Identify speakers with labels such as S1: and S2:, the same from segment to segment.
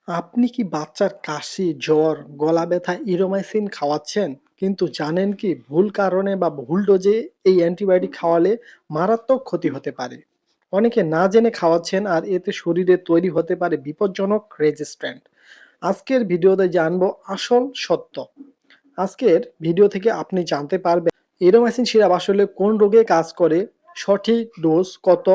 S1: আপনি কি বাচ্চার কাশি, জ্বর, গলা ব্যথা, ইরিথ্রোমাইসিন খাওয়াচ্ছেন? কিন্তু জানেন কি ভুল কারণে বা ভুল ডোজে এই অ্যান্টিবায়োটিক খাওয়ালে মারাত্মক ক্ষতি হতে পারে। অনেকে না জেনে খাওয়াচ্ছেন আর এতে শরীরে তৈরি হতে পারে বিপজ্জনক রেজিস্ট্যান্ট। আজকের ভিডিওতে জানবো আসল সত্য। আজকের ভিডিও থেকে আপনি জানতে পারবেন এরিথ্রোমাইসিন সিরাপ আসলে কোন রোগে কাজ করে, সঠিক ডোজ কত,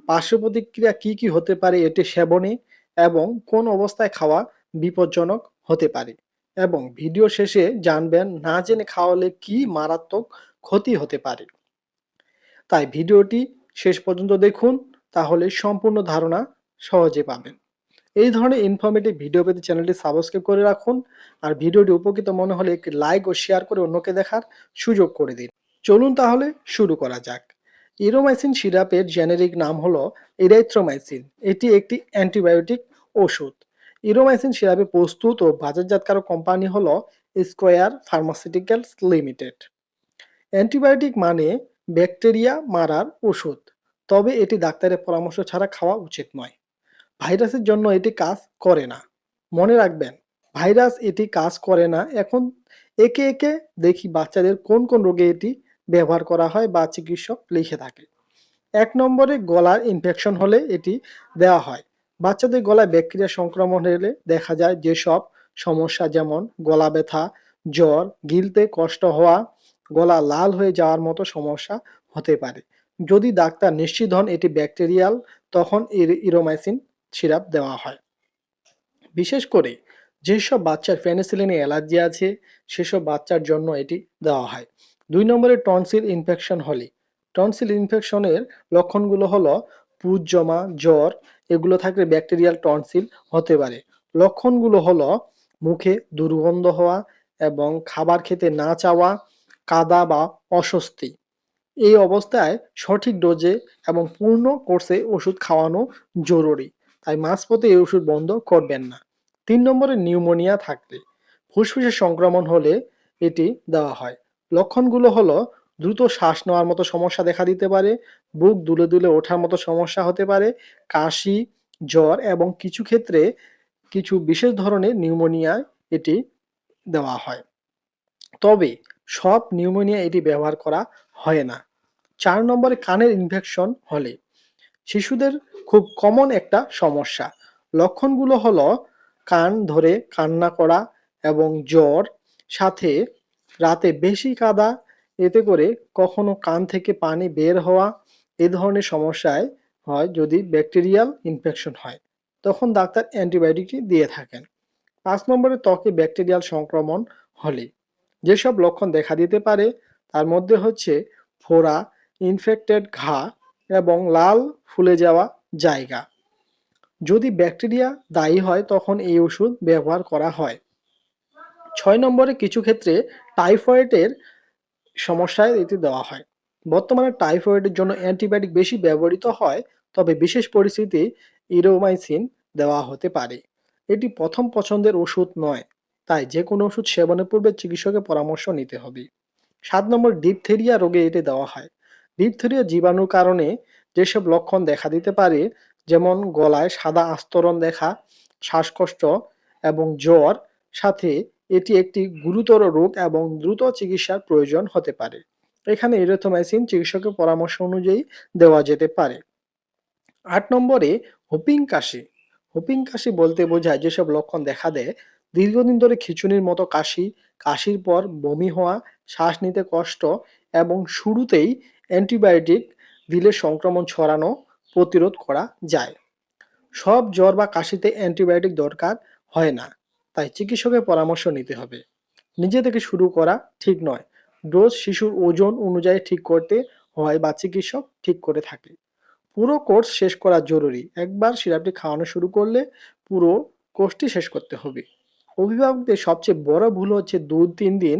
S1: পার্শ্ব প্রতিক্রিয়া কি কি হতে পারে এটি সেবনে এবং কোন অবস্থায় খাওয়া বিপজ্জনক হতে পারে। এবং ভিডিও শেষে জানবেন না জেনে খাওয়ালে কি মারাত্মক ক্ষতি হতে পারে। তাই ভিডিওটি শেষ পর্যন্ত দেখুন, তাহলে সম্পূর্ণ ধারণা সহজে পাবেন। এই ধরনের ইনফরমেটিভ ভিডিও পেতে চ্যানেলটি সাবস্ক্রাইব করে রাখুন আর ভিডিওটি উপকৃত মনে হলে একটি লাইক ও শেয়ার করে অন্যকে দেখার সুযোগ করে দিন। চলুন তাহলে শুরু করা যাক। ইরোমাইসিন সিরাপের জেনেরিক নাম হলো ইরাইথ্রোমাইসিন। এটি একটি অ্যান্টিবায়োটিক ওষুধ। ইরোমাইসিন সিরাপে প্রস্তুত ও বাজারজাতকারক কোম্পানি হলো স্কোয়ার ফার্মাসিউটিক্যালস লিমিটেড। অ্যান্টিবায়োটিক মানে ব্যাকটেরিয়া মারার ওষুধ, তবে এটি ডাক্তারের পরামর্শ ছাড়া খাওয়া উচিত নয়। ভাইরাসের জন্য এটি কাজ করে না। মনে রাখবেন, ভাইরাস এটি কাজ করে না। এখন একে একে দেখি বাচ্চাদের কোন কোন রোগে এটি ব্যবহার করা হয় বা চিকিৎসক লিখে থাকে। ১ নম্বরে গলার ইনফেকশন হলে এটি দেওয়া হয়। বাচ্চাদের গলায় ব্যাকটেরিয়া সংক্রমণ হলে দেখা যায় যেসব সমস্যা, যেমন গলা ব্যথা, জ্বর, গিলতে কষ্ট হওয়া, গলা লাল হয়ে যাওয়ার মতো সমস্যা হতে পারে। যদি ডাক্তার নিশ্চিত হন এটি ব্যাকটেরিয়াল, তখন ইরোমাইসিন সিরাপ দেওয়া হয়। বিশেষ করে যেসব বাচ্চার পেনিসিলিনে অ্যালার্জি আছে সেসব বাচ্চার জন্য এটি দেওয়া হয়। ২ নম্বরে টনসিল ইনফেকশন হলে, টনসিল ইনফেকশনের লক্ষণগুলো হলো পুজ জমা, জ্বর, এগুলো থাকলে ব্যাকটেরিয়াল টনসিল হতে পারে। লক্ষণগুলো হলো মুখে দুর্গন্ধ হওয়া এবং খাবার খেতে না চাওয়া, কাদা বা অস্বস্তি। এই অবস্থায় সঠিক ডোজে এবং পূর্ণ কোর্সে ওষুধ খাওয়ানো জরুরি। তাই মাঝপথে এই ওষুধ বন্ধ করবেন না। ৩ নম্বরে নিউমোনিয়া থাকলে, ফুসফুসে সংক্রমণ হলে এটি দেওয়া হয়। লক্ষণগুলো হলো দ্রুত শ্বাস নেওয়ার মতো সমস্যা দেখা দিতে পারে, বুক দুলে দুলে ওঠার মতো সমস্যা হতে পারে, কাশি, জ্বর এবং কিছু ক্ষেত্রে কিছু বিশেষ ধরনের নিউমোনিয়ায় এটি দেওয়া হয়। তবে সব নিউমোনিয়া এটি ব্যবহার করা হয় না। ৪ নম্বরে কানের ইনফেকশন হলে, শিশুদের খুব কমন একটা সমস্যা। লক্ষণগুলো হলো কান ধরে কান্না করা এবং জ্বর, সাথে রাতে বেশি কাদা, এতে করে কখনো কান থেকে পানি বের হওয়া। এ ধরনের সমস্যায় হয় যদি ব্যাকটেরিয়াল ইনফেকশন হয়, তখন ডাক্তার অ্যান্টিবায়োটিকটি দিয়ে থাকেন। ৫ নম্বরে ত্বকে ব্যাকটেরিয়াল সংক্রমণ হলে যেসব লক্ষণ দেখা দিতে পারে তার মধ্যে হচ্ছে ফোড়া, ইনফেক্টেড ঘা এবং লাল ফুলে যাওয়া জায়গা। যদি ব্যাকটেরিয়া দায়ী হয় তখন এই ওষুধ ব্যবহার করা হয়। ৬ নম্বরে কিছু ক্ষেত্রে টাইফয়েডের সমস্যায় এটি দেওয়া হয়। বর্তমানে টাইফয়েডের জন্য অ্যান্টিবায়োটিক বেশি ব্যবহৃত হয়, তবে বিশেষ পরিস্থিতি ইরোমাইসিন দেওয়া হতে পারে। এটি প্রথম পছন্দের ওষুধ নয়, তাই যে কোনো ওষুধ সেবনের পূর্বে চিকিৎসকের পরামর্শ নিতে হবে। ৭ নম্বর ডিপথেরিয়া রোগে এটি দেওয়া হয়। ডিপথেরিয়া জীবাণুর কারণে যেসব লক্ষণ দেখা দিতে পারে, যেমন গলায় সাদা আস্তরণ দেখা, শ্বাসকষ্ট এবং জ্বর, সাথে এটি একটি গুরুতর রোগ এবং দ্রুত চিকিৎসার প্রয়োজন হতে পারে। এখানে ইরিথ্রোমাইসিন চিকিৎসকের পরামর্শ অনুযায়ী দেওয়া যেতে পারে। ৮ নম্বরে হুপিং কাশি। হুপিং কাশি বলতে বোঝায় যেসব লক্ষণ দেখা দেয় দীর্ঘদিন ধরে খিঁচুনির মতো কাশি, কাশির পর বমি হওয়া, শ্বাস নিতে কষ্ট এবং শুরুতেই অ্যান্টিবায়োটিক দিলে সংক্রমণ ছড়ানো প্রতিরোধ করা যায়। সব জ্বর বা কাশিতে অ্যান্টিবায়োটিক দরকার হয় না, তাই চিকিৎসকের পরামর্শ নিতে হবে। নিজে থেকে শুরু করা ঠিক নয়। ডোজ শিশুর ওজন অনুযায়ী ঠিক করতে হয় বা চিকিৎসক ঠিক করে থাকে। পুরো কোর্স শেষ করা জরুরি। একবার সিরাপটি খাওয়ানো শুরু করলে পুরো কোর্সটি শেষ করতে হবে। অভিভাবকদের সবচেয়ে বড় ভুল হচ্ছে ২-৩ দিন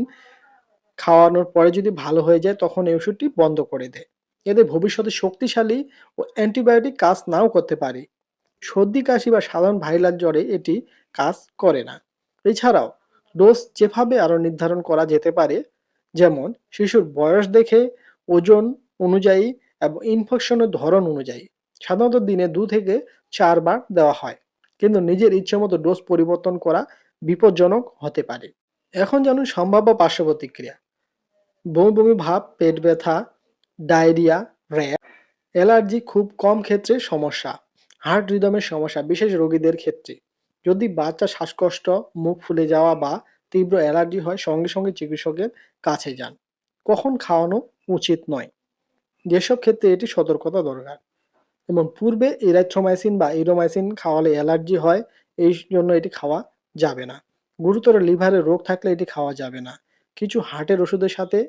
S1: খাওয়ানোর পরে যদি ভালো হয়ে যায় তখন এই ওষুধটি বন্ধ করে দেয়। এতে ভবিষ্যতে শক্তিশালী ও অ্যান্টিবায়োটিক কাজ নাও করতে পারে। সর্দি কাশি বা সাধারণ ভাইরাল জ্বরে এটি কাজ করে না। এছাড়াও ডোজ যেভাবে আরও নির্ধারণ করা যেতে পারে, যেমন শিশুর বয়স দেখে, ওজন অনুযায়ী এবং ইনফেকশনের ধরন অনুযায়ী। সাধারণত দিনে ২ থেকে ৪ বার দেওয়া হয়। কিন্তু নিজের ইচ্ছেমতো ডোজ পরিবর্তন করা বিপজ্জনক হতে পারে। এখন জানুন সম্ভাব্য পার্শ্ব প্রতিক্রিয়া। বমি বমি ভাব, পেট ব্যথা, ডায়রিয়া, র্যাশ, অ্যালার্জি খুব কম ক্ষেত্রে সমস্যা। হার্ট রিদমের সমস্যা বিশেষ রোগীদের ক্ষেত্রে। যদি বাচ্চা শ্বাসকষ্ট, মুখ ফুলে যাওয়া বা তীব্র অ্যালার্জি হয় সঙ্গে সঙ্গে চিকিৎসকের কাছে যান। কখন খাওয়ানো উচিত নয়, যেসব ক্ষেত্রে এটি সতর্কতা দরকার। এবং পূর্বে ইরাইথ্রোমাইসিন বা ইরোমাইসিন খাওয়ালে অ্যালার্জি হয়, এই জন্য এটি খাওয়া যাবে না। গুরুতর লিভারের রোগ থাকলে এটি খাওয়া যাবে না। কিছু হার্টের ওষুধের সাথে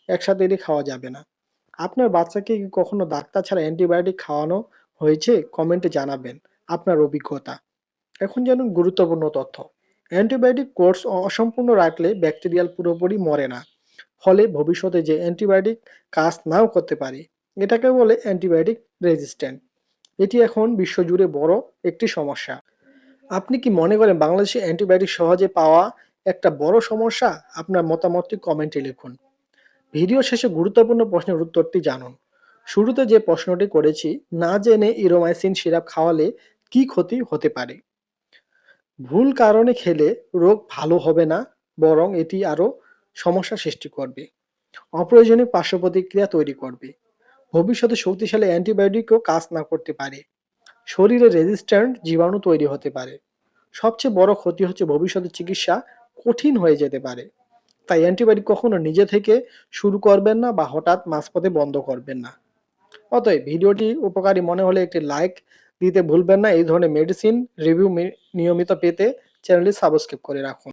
S1: একসাথে এটি খাওয়া যাবে না। আপনার বাচ্চাকে কি কখনো ডাক্তার ছাড়া অ্যান্টিবায়োটিক খাওয়ানো হয়েছে? কমেন্টে জানাবেন আপনার অভিজ্ঞতা। এখন জানুন গুরুত্বপূর্ণ তথ্য। অ্যান্টিবায়োটিক কোর্স অসম্পূর্ণ রাখলে ব্যাকটেরিয়াল পুরোপুরি মরে না। ফলে ভবিষ্যতে যে অ্যান্টিবায়োটিক কাজ নাও করতে পারে, এটাকে বলে অ্যান্টিবায়োটিক রেজিস্ট্যান্ট। এটি এখন বিশ্বজুড়ে বড় একটি সমস্যা। আপনি কি মনে করেন বাংলাদেশে অ্যান্টিবায়োটিক সহজে পাওয়া একটা বড় সমস্যা? আপনার মতামতটি কমেন্টে লিখুন। ভিডিও শেষে গুরুত্বপূর্ণ প্রশ্নের উত্তরটি জানুন। শুরুতে যে প্রশ্নটি করেছি, না জেনে ইরোমাইসিন সিরাপ খাওয়ালে কি ক্ষতি হতে পারে? ভুল কারণে খেলে রোগ ভালো হবে না, বরং এটি আরও সমস্যা সৃষ্টি করবে। অপ্রয়োজনীয় পার্শ্ব প্রতিক্রিয়া তৈরি করবে। ভবিষ্যতে শক্তিশালী অ্যান্টিবায়োটিকও কাজ না করতে পারে। শরীরে রেজিস্ট্যান্ট জীবাণু তৈরি হতে পারে। সবচেয়ে বড় ক্ষতি হচ্ছে ভবিষ্যতে চিকিৎসা কঠিন হয়ে যেতে পারে। তাই অ্যান্টিবায়োটিক কখনো নিজে থেকে শুরু করবেন না বা হঠাৎ মাঝপথে বন্ধ করবেন না। অতএব ভিডিওটি উপকারী মনে হলে একটি লাইক দিতে ভুলবেন না। এই ধরনের মেডিসিন রিভিউ নিয়মিত পেতে চ্যানেলটি সাবস্ক্রাইব করে রাখুন।